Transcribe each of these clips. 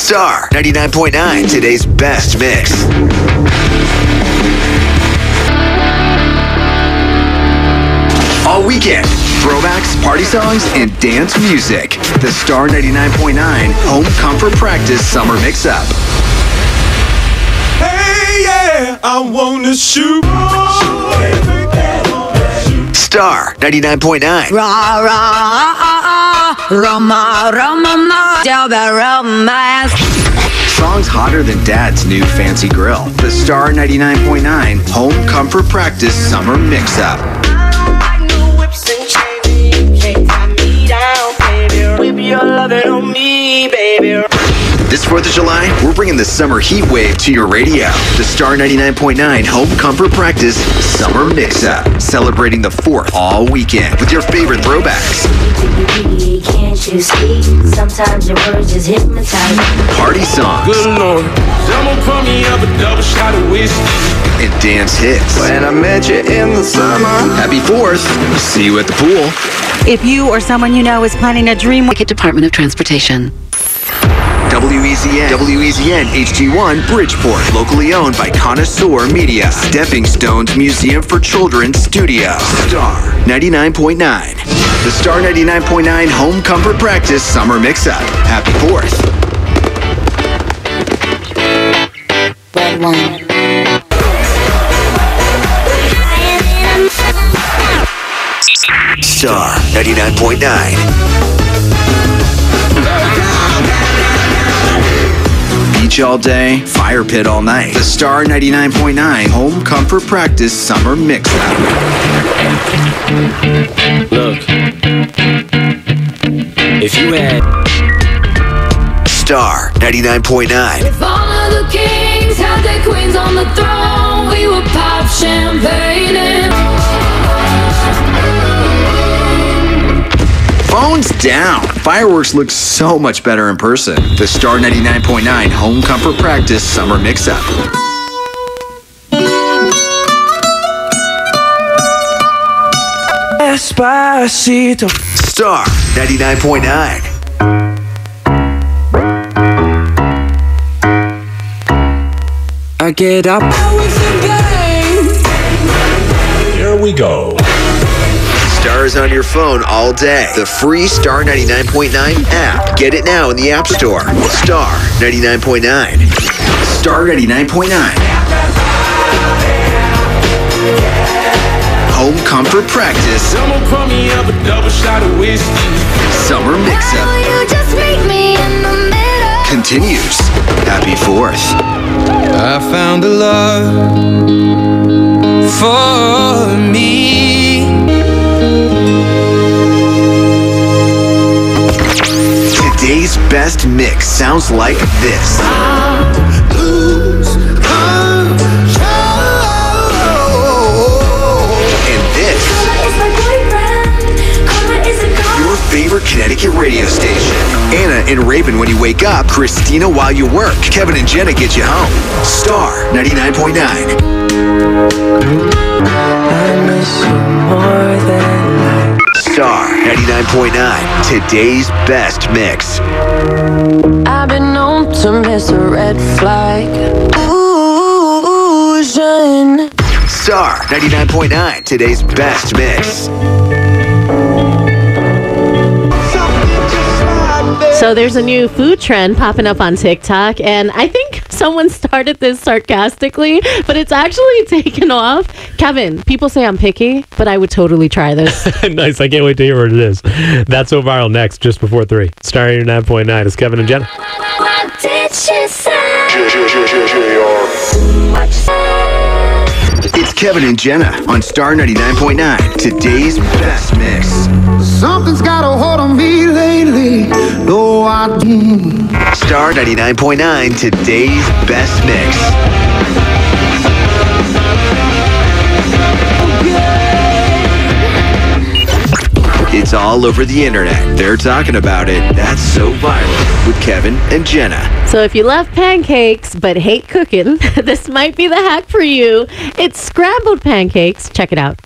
Star 99.9, today's best mix. All weekend, throwbacks, party songs, and dance music. The Star 99.9 Home Comfort Practice Summer Mix-Up. Hey, yeah, I wanna shoot. Star 99.9. Rah, rah, Roma, Roma, romance. Songs hotter than Dad's new fancy grill. The Star 99.9 Home Comfort Practice Summer Mix-Up. This 4th of July, we're bringing the summer heat wave to your radio. The Star 99.9 Home Comfort Practice Summer Mix-Up. Celebrating the 4th all weekend with your favorite throwbacks. Can't you see? Sometimes your words just hypnotize. Party songs. Good Lord, someone pour me up a double shot of whiskey. And dance hits. When I met you in the summer. Happy 4th. See you at the pool. If you or someone you know is planning a dream week at Department of Transportation. WEZN HD1 Bridgeport, locally owned by Connoisseur Media. Stepping Stones Museum for Children Studio. Star 99.9. The Star 99.9 Home Comfort Practice Summer Mix-Up. Happy 4th. Red one. Star 99.9. Beach all day, fire pit all night. The Star 99.9 Home Comfort Practice Summer Mix-Up. Look, if you had Star 99.9. If all of the kings had their queens on the throne, we would pop champagne and Phones down. Fireworks look so much better in person. The Star 99.9 Home Comfort Practice Summer Mix-Up. Despacito. Star 99.9. I get up. Here we go. Stars on your phone all day. The free Star 99.9 app. Get it now in the App Store. Star 99.9. Star 99.9. Home Comfort Practice. Someone pour me up a double shot of whiskey. Summer Mix-Up continues. Happy 4th. I found a love for me. Today's best mix sounds like this. And this. Your favorite Connecticut radio station. Anna and Raven when you wake up. Christina while you work. Kevin and Jenna get you home. Star 99.9. Star 99.9, today's best mix. I've been known to miss a red flag. Illusion. Star 99.9, today's best mix. So there's a new food trend popping up on TikTok, and I think someone started this sarcastically, but it's actually taken off. Kevin, people say I'm picky, but I would totally try this. Nice. I can't wait to hear what it is. That's so viral next, just before 3. Star 99.9 is Kevin and Jenna. What did she say? It's Kevin and Jenna on Star 99.9, today's best mix. Something's got a hold on me lately. No, I didn't. Star 99.9, today's best mix. It's all over the internet. They're talking about it. That's so viral with Kevin and Jenna. So if you love pancakes but hate cooking, this might be the hack for you. It's scrambled pancakes. Check it out.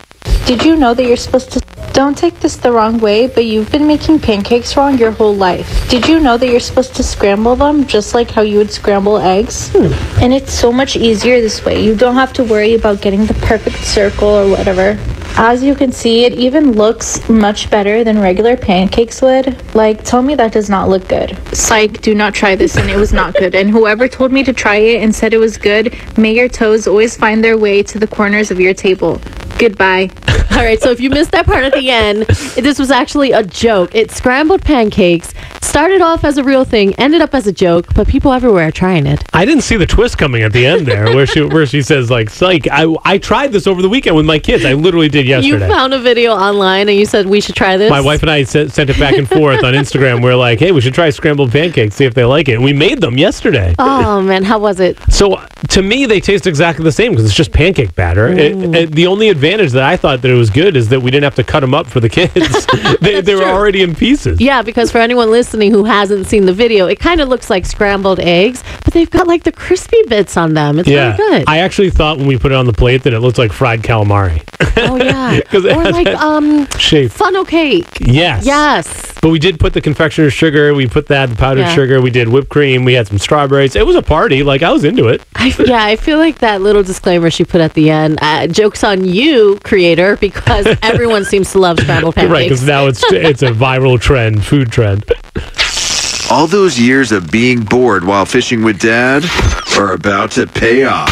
Did you know that you're supposed to... Don't take this the wrong way, but you've been making pancakes wrong your whole life. Did you know that you're supposed to scramble them just like how you would scramble eggs? And it's so much easier this way. You don't have to worry about getting the perfect circle or whatever. As you can see, it even looks much better than regular pancakes would. Like, tell me that does not look good. Psych, do not try this, and it was not good. And whoever told me to try it and said it was good, may your toes always find their way to the corners of your table. Goodbye. All right, so if you missed that part at the end, this was actually a joke. It's scrambled pancakes, started off as a real thing, ended up as a joke, but people everywhere are trying it. I didn't see the twist coming at the end there, where she says, like, psych, I tried this over the weekend with my kids. I literally did yesterday. You found a video online and you said we should try this? My wife and I sent it back and forth on Instagram. We're like, hey, we should try scrambled pancakes, see if they like it. And we made them yesterday. Oh, man, how was it? So, to me, they taste exactly the same because it's just pancake batter. The only advantage that I thought that it was good is that we didn't have to cut them up for the kids. they were already in pieces. Yeah, because for anyone listening who hasn't seen the video, it kind of looks like scrambled eggs, but they've got like the crispy bits on them. It's really good. I actually thought when we put it on the plate that it looked like fried calamari. Oh, yeah. Or like shape. funnel cake. Yes. But we did put the confectioner's sugar. We put that, the powdered sugar. We did whipped cream. We had some strawberries. It was a party. Like, I was into it. I feel like that little disclaimer she put at the end, joke's on you, creator, because everyone seems to love scrambled pancakes. Right, because now it's a viral trend, food trend. All those years of being bored while fishing with Dad are about to pay off.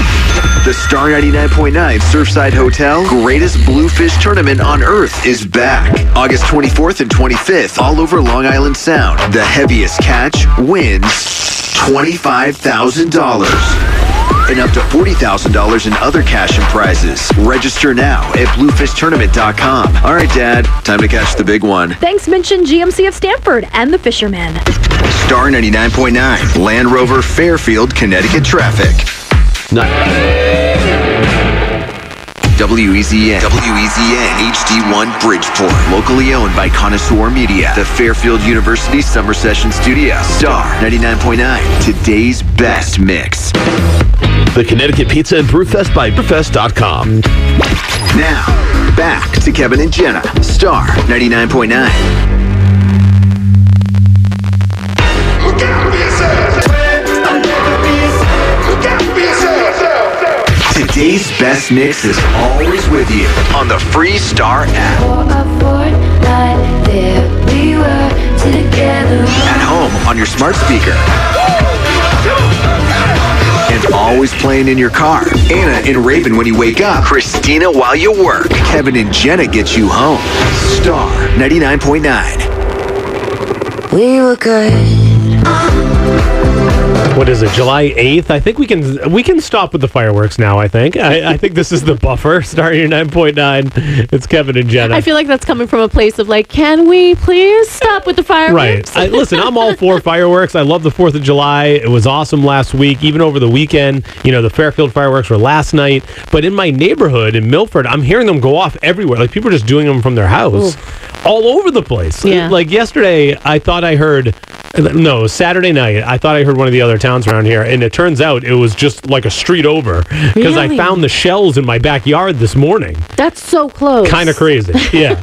The Star 99.9 Surfside Hotel Greatest Bluefish Tournament on Earth is back. August 24th and 25th, all over Long Island Sound. The heaviest catch wins $25,000. And up to $40,000 in other cash and prizes. Register now at bluefishtournament.com. All right, Dad, time to catch the big one. Thanks, mention GMC of Stamford and the Fishermen. Star 99.9, Land Rover, Fairfield, Connecticut traffic. WEZN HD1 Bridgeport. Locally owned by Connoisseur Media. The Fairfield University Summer Session Studio. Star 99.9. Today's best mix. The Connecticut Pizza and Brewfest by Brewfest.com. Now, back to Kevin and Jenna. Star 99.9. Look out for yourself. Look out for yourself. Today's best mix is always with you on the free Star app. At home on your smart speaker. And always playing in your car. Anna and Raven when you wake up. Christina while you work. Kevin and Jenna get you home. Star 99.9. We were good. What is it, July 8th? I think we can stop with the fireworks now, I think. I think this is the buffer. Star 9.9. It's Kevin and Jenna. I feel like that's coming from a place of like, can we please stop with the fireworks? Right. Listen, I'm all for fireworks. I love the 4th of July. It was awesome last week, even over the weekend. You know, the Fairfield fireworks were last night. But in my neighborhood in Milford, I'm hearing them go off everywhere. Like, people are just doing them from their house. All over the place. Yeah. Like yesterday, I thought I heard... No, Saturday night, I thought I heard one of the other towns around here, and it turns out it was just like a street over because I found the shells in my backyard this morning. That's so close. Kind of crazy. Yeah.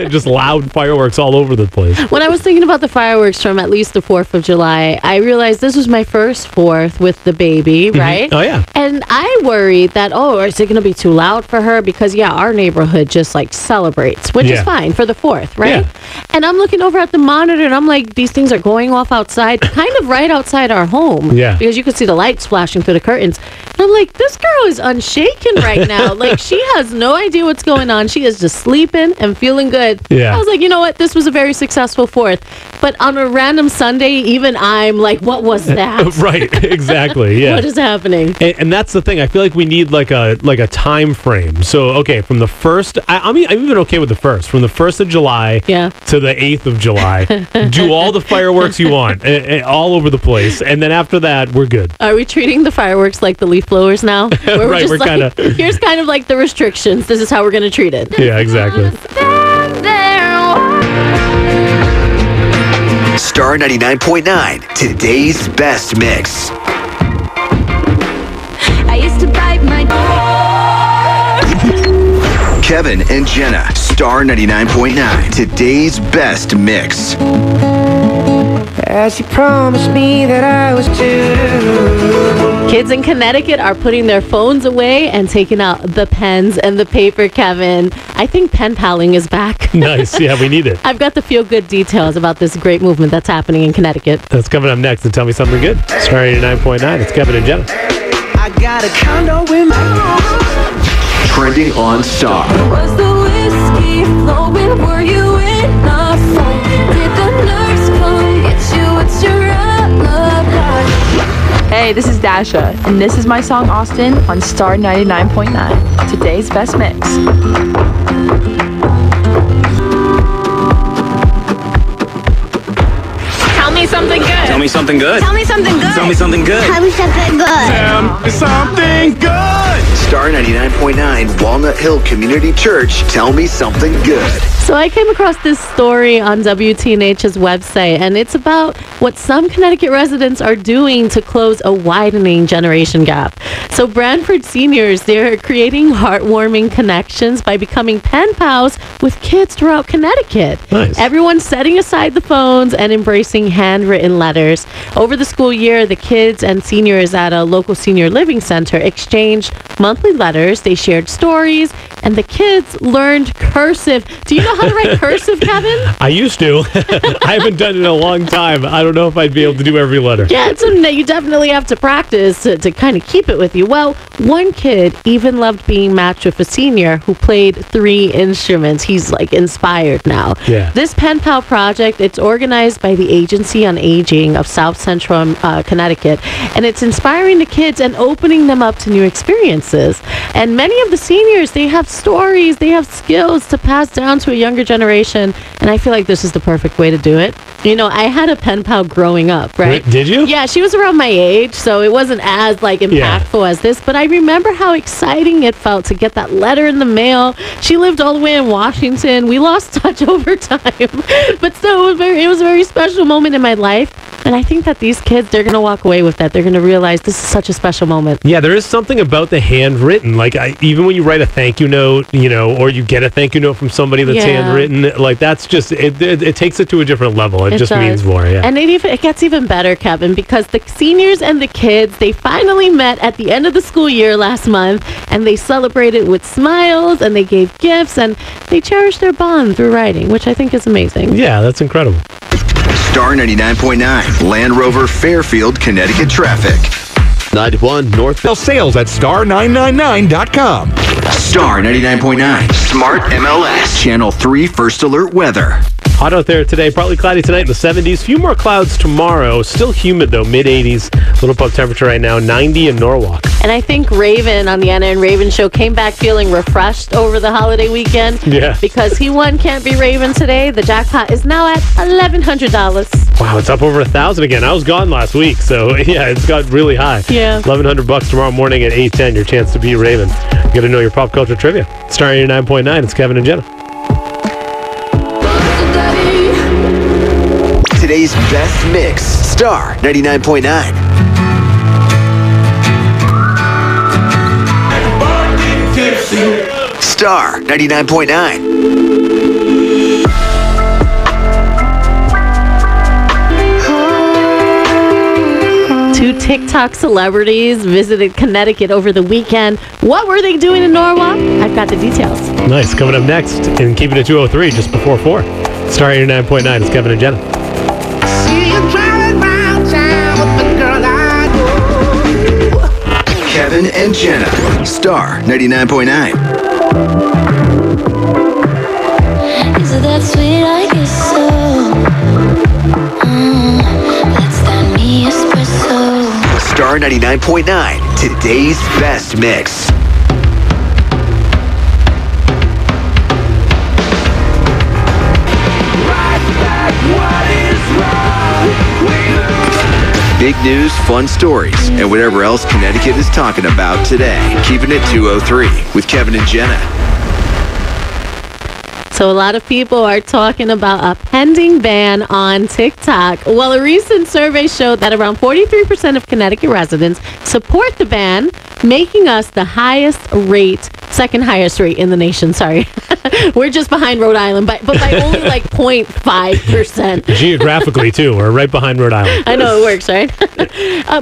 Just loud fireworks all over the place. When I was thinking about the fireworks from at least the 4th of July, I realized this was my first 4th with the baby, right? Oh, yeah. And I worried that, is it going to be too loud for her? Because, our neighborhood just like celebrates, which is fine for the 4th, right? Yeah. And I'm looking over at the monitor and I'm like, these things are going off outside, kind of right outside our home. Yeah. Because you could see the lights flashing through the curtains. And I'm like, this girl is unshaken right now. Like, she has no idea what's going on. She is just sleeping and feeling good. Yeah. I was like, you know what? This was a very successful 4th. But on a random Sunday, even I'm like, what was that? Right. Exactly. Yeah. What is happening? And that's the thing. I feel like we need like a time frame. So, okay, from the 1st, I'm even okay with the 1st. From the 1st of July to the 8th of July, do all the fireworks you want, all over the place. And then after that, we're good. Are we treating the fireworks like the leaf blowers now? Where right, we're kind of... Here's kind of like the restrictions. This is how we're going to treat it. Yeah, exactly. Star 99.9, today's best mix. I used to bite my... Kevin and Jenna, Star 99.9, today's best mix. As you promised me that I was to. Kids in Connecticut are putting their phones away and taking out the pens and the paper, Kevin. I think pen paling is back. Nice. Yeah, we need it. I've got the feel-good details about this great movement that's happening in Connecticut. That's coming up next. And tell me something good. Star 89.9. It's Kevin and Jenna. I got a condo in my. Trending on Star. Was the whiskey flowing? Were you in a fight? Did the nurse come get you? What's your alibi? Hey, this is Dasha, and this is my song Austin on Star 99.9, today's best mix. Tell me something good. Tell me something good. Tell me something good. Tell me something good. Tell me something good. Tell me something good. Star 99.9, Walnut Hill Community Church. Tell me something good. So I came across this story on WTNH's website, and it's about what some Connecticut residents are doing to close a widening generation gap. So Branford seniors, they're creating heartwarming connections by becoming pen pals with kids throughout Connecticut. Nice. Everyone's setting aside the phones and embracing handwritten letters. Over the school year, the kids and seniors at a local senior living center exchanged monthly letters. They shared stories, and the kids learned cursive. Do you know how to write cursive, Kevin? I used to. I haven't done it in a long time. I don't know if I'd be able to do every letter. Yeah, it's something that you definitely have to practice to kind of keep it with you. Well, one kid even loved being matched with a senior who played 3 instruments. He's like inspired now. Yeah. This Pen Pal project, it's organized by the Agency on Aging of South Central Connecticut, and it's inspiring the kids and opening them up to new experiences. And many of the seniors, they have stories, they have skills to pass down to a younger generation, and I feel like this is the perfect way to do it. You know, I had a pen pal growing up, right? Did you? Yeah, she was around my age, so it wasn't as like impactful as this, but I remember how exciting it felt to get that letter in the mail. She lived all the way in Washington. We lost touch over time, but still it was a very special moment in my life. And I think that these kids, they're going to walk away with that. They're going to realize this is such a special moment. Yeah, there is something about the handwritten. Like, even when you write a thank you note, you know, or you get a thank you note from somebody that's handwritten, like, that's just, it takes it to a different level. It just does. means more, yeah. And it gets even better, Kevin, because the seniors and the kids, they finally met at the end of the school year last month, and they celebrated with smiles, and they gave gifts, and they cherished their bond through writing, which I think is amazing. Yeah, that's incredible. Star 99.9, Land Rover Fairfield, Connecticut traffic. 91 North. Sales at star999.com. Star 99.9, Smart MLS, Channel 3 First Alert Weather. Hot out there today, partly cloudy tonight in the 70s. Few more clouds tomorrow. Still humid though, mid-80s. A little above temperature right now, 90 in Norwalk. And I think Raven on the Anna and Raven show came back feeling refreshed over the holiday weekend. Yeah. Because he won Can't Be Raven today. The jackpot is now at $1,100. Wow, it's up over 1,000 again. I was gone last week, so yeah, it's got really high. Yeah. $1,100 tomorrow morning at 8:10. Your chance to beat Raven. You got to know your pop culture trivia. Star 89.9. It's Kevin and Jenna. Today's best mix, Star 99.9. Star 99.9. Two TikTok celebrities visited Connecticut over the weekend. What were they doing in Norwalk? I've got the details. Nice. Coming up next and keeping it 203 just before 4. Star 89.9. It's Kevin and Jenna. Kevin and Jenna, Star 99.9. Is it that sweet? I guess so. That's that me espresso. Star 99.9, today's best mix. Big news, fun stories, and whatever else Connecticut is talking about today. Keeping it 203 with Kevin and Jenna. So a lot of people are talking about a pending ban on TikTok. Well, a recent survey showed that around 43% of Connecticut residents support the ban, making us the second highest rate in the nation. Sorry. We're just behind Rhode Island, but by only like 0.5%. Geographically, too. We're right behind Rhode Island. I know it works, right?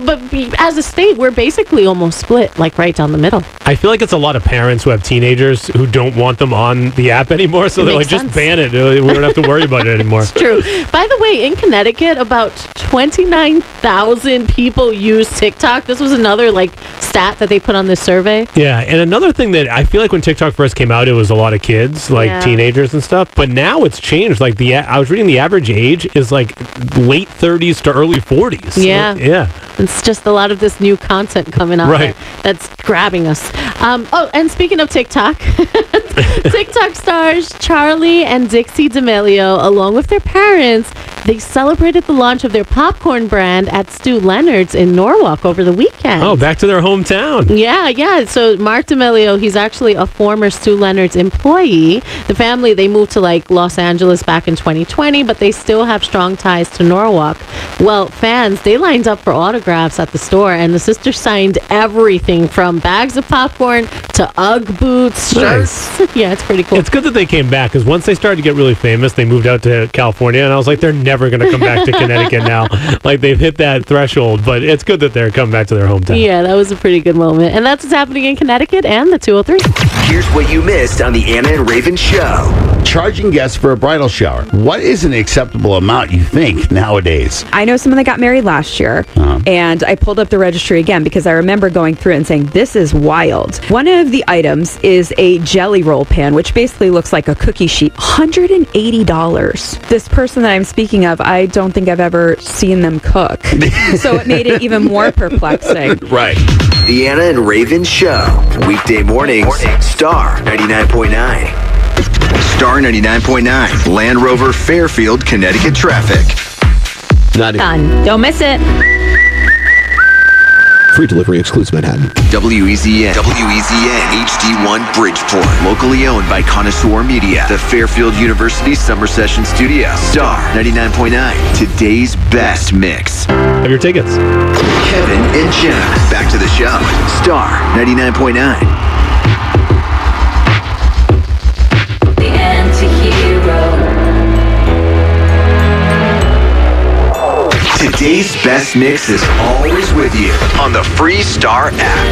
But as a state, we're basically almost split, like right down the middle. I feel like it's a lot of parents who have teenagers who don't want them on the app anymore, so they're like, just ban it. We don't have to worry about it anymore. It's true. By the way, in Connecticut, about 29,000 people use TikTok. This was another stat that they put on this survey. Yeah, and another thing that I feel like when TikTok first came out, it was a lot of kids, teenagers and stuff. But now it's changed. I was reading the average age is late 30s to early 40s. Yeah. Yeah. It's just a lot of this new content coming out right. that's grabbing us. And speaking of TikTok, TikTok stars Charlie and Dixie D'Amelio, along with their parents, they celebrated the launch of their popcorn brand at Stu Leonard's in Norwalk over the weekend. Oh, back to their hometown. Yeah. So Mark D'Amelio, he's actually a former Stu Leonard's employee. The family, they moved to Los Angeles back in 2020, but they still have strong ties to Norwalk. Well, fans, they lined up for autographs at the store, and the sisters signed everything from bags of popcorn to Ugg boots, shirts. Nice. Yeah, it's pretty cool. It's good that they came back, because once they started to get really famous, they moved out to California, and I was like, they're never going to come back to Connecticut now. They've hit that threshold, but it's good that they're coming back to their hometown. Yeah, that was a pretty good moment. And that's what's happening in Connecticut and the 203. Here's what you missed on the Anna and Raven Show. Charging guests for a bridal shower. What is an acceptable amount, you think, nowadays? I know someone that got married last year, and I pulled up the registry again because I remember going through it and saying, this is wild. One of the items is a jelly roll pan, which basically looks like a cookie sheet. $180. This person that I'm speaking of, I don't think I've ever seen them cook. So it made it even more perplexing. Right. The Anna and Raven Show. Weekday mornings. Star 99.9. Star 99.9. Land Rover Fairfield, Connecticut traffic. Done. Don't miss it. Free delivery excludes Manhattan. WEZN HD1 Bridgeport. Locally owned by Connoisseur Media. The Fairfield University Summer Session Studio. Star 99.9. Today's best mix. Have your tickets. Kevin and Jenna. Back to the show. Star 99.9. The anti-hero. Today's best mix is always with you on the free Star app.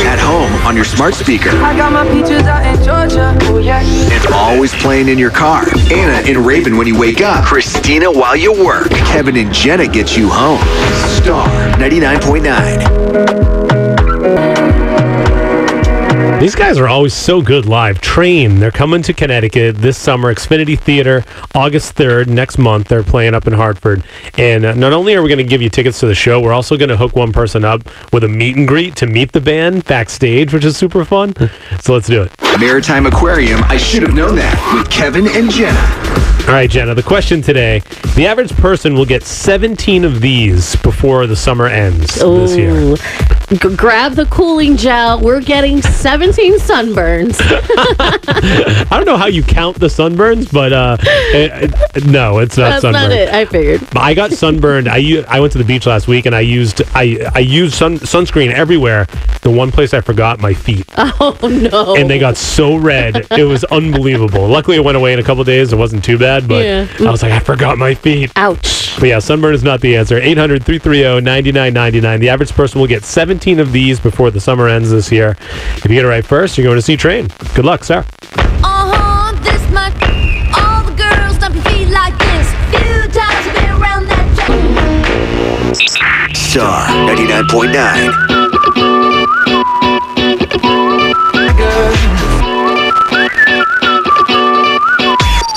At home on your smart speaker. I got my peaches out in Georgia. Oh, yeah. And always playing in your car. Anna and Raven when you wake up. Christina while you work. Kevin and Jenna get you home. Star 99.9. These guys are always so good live. Train, they're coming to Connecticut this summer. Xfinity Theater, August 3rd, next month. They're playing up in Hartford. And not only are we going to give you tickets to the show, we're also going to hook one person up with a meet and greet to meet the band backstage, which is super fun. So let's do it. Maritime Aquarium, I should have known that, with Kevin and Jenna. All right, Jenna, the question today. The average person will get 17 of these before the summer ends this year. Grab the cooling gel. We're getting 17 sunburns. I don't know how you count the sunburns, but no, it's not sunburn. That's not it. I figured. I got sunburned. I went to the beach last week, and I used sunscreen everywhere. The one place I forgot, my feet. Oh, no. And they got so red. It was unbelievable. Luckily, it went away in a couple of days. It wasn't too bad, but I was like, I forgot my feet. Ouch. But yeah, sunburn is not the answer. 800-330-9999. The average person will get 17 of these before the summer ends this year. If you get it right first, you're going to see Train. Good luck, Sarah. This much. All the girls dump your feet like this. Few times you've been around that Star 99.9.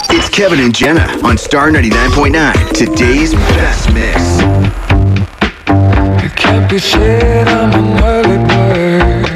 It's Kevin and Jenna on Star 99.9. Today's best mix. It can't be said I'm an early bird.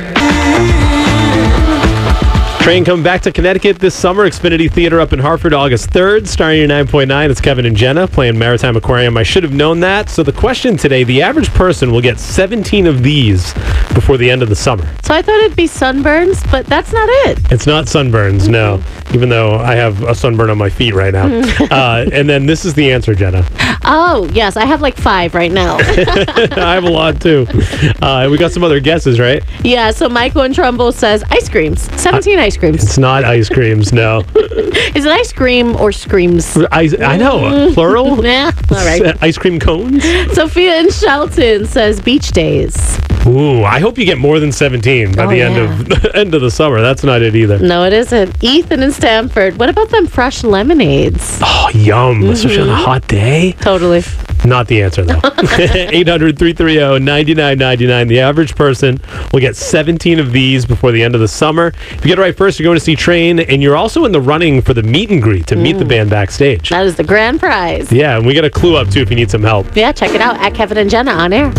Train coming back to Connecticut this summer. Xfinity Theater up in Hartford, August 3rd. Star 99.9. It's Kevin and Jenna playing Maritime Aquarium. I should have known that. So the question today, the average person will get 17 of these before the end of the summer. So I thought it'd be sunburns, but that's not it. It's not sunburns, no. Even though I have a sunburn on my feet right now. And then this is the answer, Jenna. Oh, yes. I have like 5 right now. I have a lot, too. We got some other guesses, right? Yeah, so Michael in Trumbull says ice creams. 17 ice creams. It's not ice creams, no. Is it ice cream or screams? I know. Plural? Yeah. All right. Ice cream cones? Sophia in Shelton says beach days. Ooh, I hope you get more than 17 by the end of the summer. That's not it either. No, it isn't. Ethan in Stamford. What about them fresh lemonades? Oh, yum. Especially on a hot day. Totally. Not the answer, though. 800-330-9999. The average person will get 17 of these before the end of the summer. If you get it right first, you're going to see Train, and you're also in the running for the meet and greet to meet the band backstage. That is the grand prize. Yeah, and we got a clue up, too, if you need some help. Yeah, check it out at Kevin and Jenna on air.